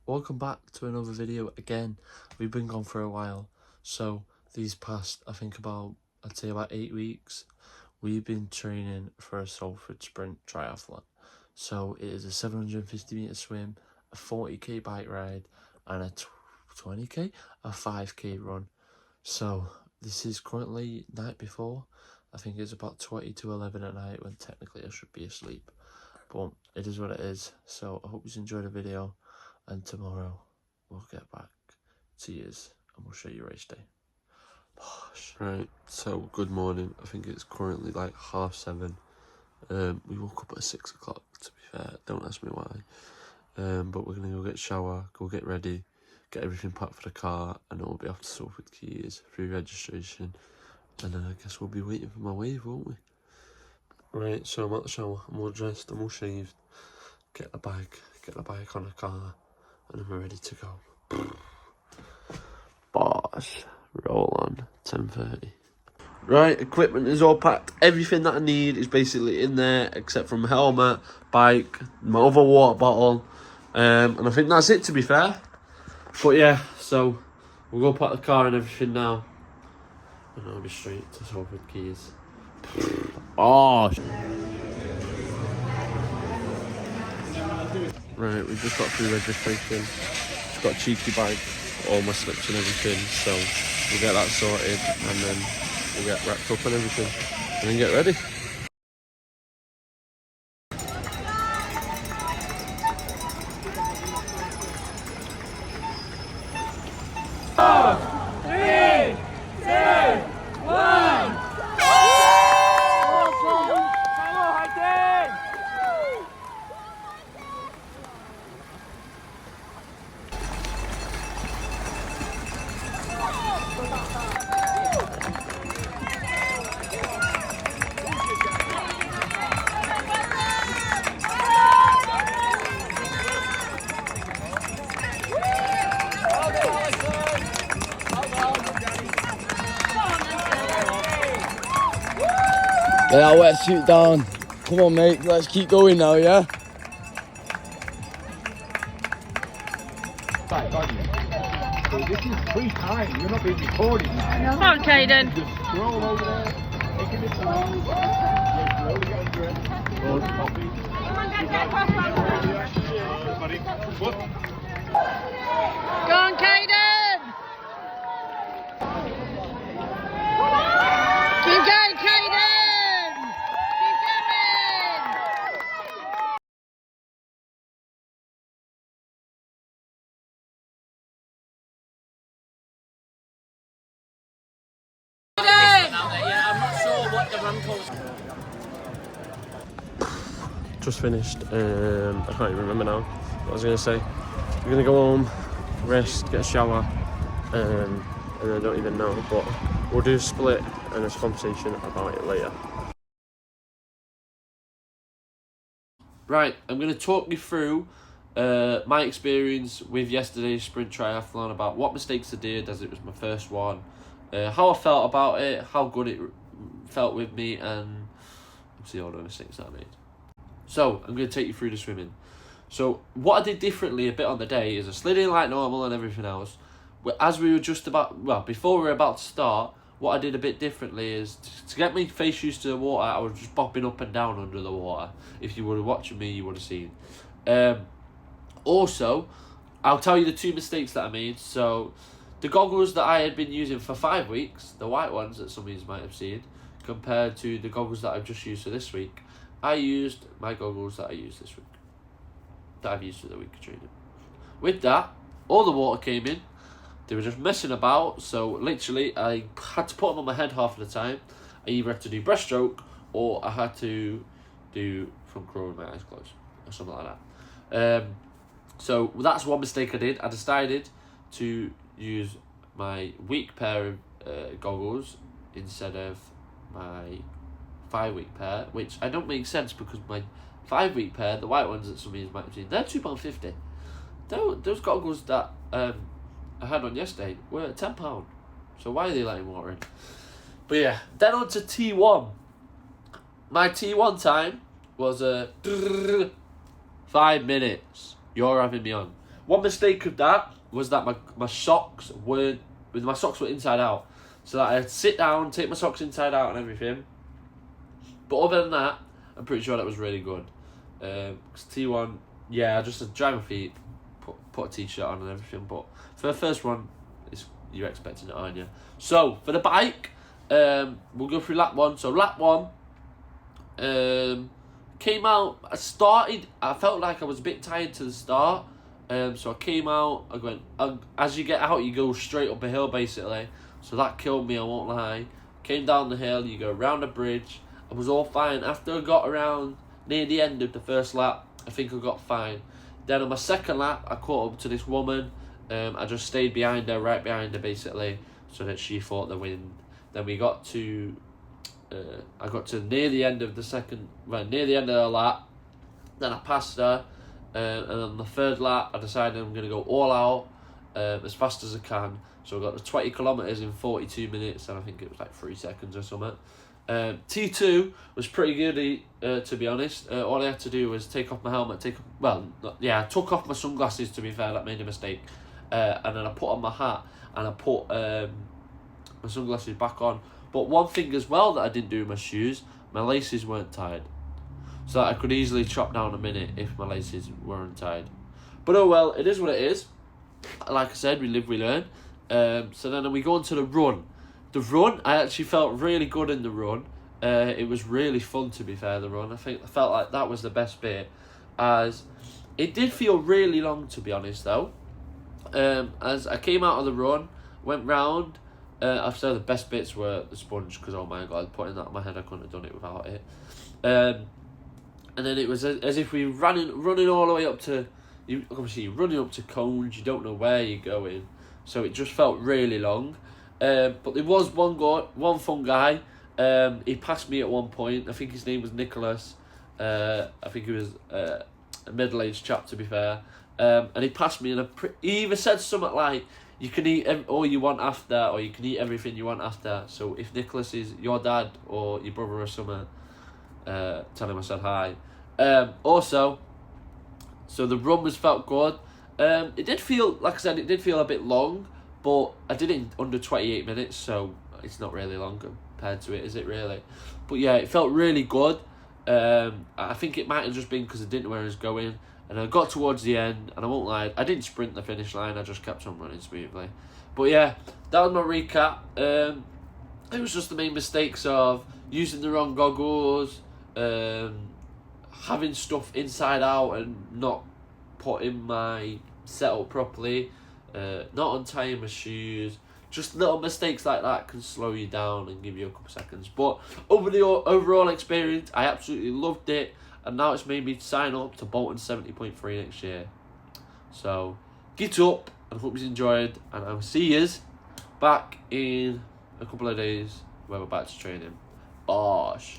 welcome back to another video again. We've been gone for a while, so these past, I'd say about 8 weeks, we've been training for a Salford sprint triathlon. So it is a 750 metre swim, a 40k bike ride, and a 20k, a 5k run. So this is currently night before. I think it's about 20 to 11 at night when technically I should be asleep. But it is what it is. So I hope you enjoyed the video. And tomorrow we'll get back to yous and we'll show you race day. Right, so good morning. I think it's currently like 7:30. We woke up at 6 o'clock, to be fair. Don't ask me why. But we're going to go get a shower, go get ready, get everything packed for the car, and then we'll be off to Salford Keys, free registration. And then I guess we'll be waiting for my wave, won't we? Right, so I'm at the shower, I'm all dressed, I'm all shaved. Get the bike on the car, and then we're ready to go. Bosh, roll on, 10:30. Right, equipment is all packed. Everything that I need is basically in there, except from helmet, bike, my other water bottle, and I think that's it, to be fair. But yeah, so we'll go pack the car and everything now, and I'll be straight to Salford Keys. Oh. Right, we've just got through registration. Just got a cheeky bike, all my slips and everything, so we'll get that sorted and then we'll get wrapped up and everything and then get ready. Get that wetsuit down. Come on, mate. Let's keep going now, yeah? So this is free time. You're not being recorded now. Come on, Caden. Just scroll over there. Taking this time. Yeah, slowly get under it. Hold the coffee. Come on, get across that Everybody, foot. Go on, Caden. Keep going, Caden. Keep going. Just finished. I can't even remember now what I was going to say. We're going to go home, rest, get a shower, and I don't even know, but we'll do a split and a conversation about it later. Right, I'm going to talk you through my experience with yesterday's sprint triathlon, about what mistakes I did as it was my first one, how I felt about it, how good it felt with me, and obviously all the mistakes that I made. So, I'm going to take you through the swimming. So, what I did differently a bit on the day is I slid in like normal and everything else. As we were just about, well, before we were about to start, what I did a bit differently is to get my face used to the water, I was just bopping up and down under the water. If you were watching me, you would have seen. Also, I'll tell you the two mistakes that I made. So, the goggles that I had been using for 5 weeks, the white ones that some of you might have seen, compared to the goggles that I've just used for this week, I used my goggles that I used this week, that I've used for the week of training. With that, all the water came in. They were just messing about, so literally I had to put them on my head half of the time. I either had to do breaststroke or I had to do front crawl with my eyes closed or something like that. So that's one mistake I did. I decided to use my weak pair of goggles instead of my 5-week pair, which I don't make sense because my 5-week pair, the white ones that some of you might have seen, they're £2.50. Those goggles that I had on yesterday were £10. So why are they letting water in? But yeah, then on to T1. My T1 time was 5 minutes. You're having me on. One mistake of that was that my socks were inside out, so that I had to sit down, take my socks inside out and everything. But other than that, I'm pretty sure that was really good. Cause T1, yeah, I just had dry my feet, put a t-shirt on and everything. But for the first one, you're expecting it, aren't you? So for the bike, we'll go through lap 1. So lap 1, came out. I felt like I was a bit tired to the start. So I came out. I went. As you get out, you go straight up a hill basically. So that killed me. I won't lie. Came down the hill. You go around a bridge. I was all fine. After I got around near the end of the first lap, I think I got fine. Then on my second lap, I caught up to this woman. I just stayed behind her, right behind her basically, so that she fought the wind. Then we got to, I got to near the end of the lap. Then I passed her, and on the third lap, I decided I'm going to go all out as fast as I can. So I got the 20 kilometres in 42 minutes, and I think it was like 3 seconds or something. T2 was pretty good, to be honest. All I had to do was take off my helmet, I took off my sunglasses, to be fair, that made a mistake. And then I put on my hat, and I put my sunglasses back on. But one thing as well that I didn't do with my shoes, my laces weren't tied. So I could easily chop down a minute if my laces weren't tied. But oh well, it is what it is. Like I said, we live, we learn. So then we go on to the run. The run, I actually felt really good in the run. It was really fun, to be fair, the run. I felt like that was the best bit, as it did feel really long, to be honest, though. As I came out of the run, went round, I've said the best bits were the sponge, because oh my god, putting that on my head, I couldn't have done it without it. And then it was as if we running all the way up to, obviously you're running up to cones, you don't know where you're going, so it just felt really long. But there was one fun guy. He passed me at one point. I think his name was Nicholas. I think he was a middle-aged chap, to be fair. And he passed me, and he either said something like, "You can eat all you want after, or you can eat everything you want after." So if Nicholas is your dad or your brother or something, tell him I said hi. Also, so the run felt good. It did feel, like I said, a bit long. But I did it in under 28 minutes, so it's not really long compared to it, is it really? But yeah, it felt really good. I think it might have just been because I didn't know where I was going. And I got towards the end, and I won't lie, I didn't sprint the finish line, I just kept on running smoothly. But yeah, that was my recap. It was just the main mistakes of using the wrong goggles, having stuff inside out and not putting my setup properly. Not untying my shoes, just little mistakes like that can slow you down and give you a couple seconds. But over the overall experience, I absolutely loved it, and now it's made me sign up to Bolton 70.3 next year. So get up, and hope you enjoyed, and I'll see yous back in a couple of days when we're back to training. Bosh.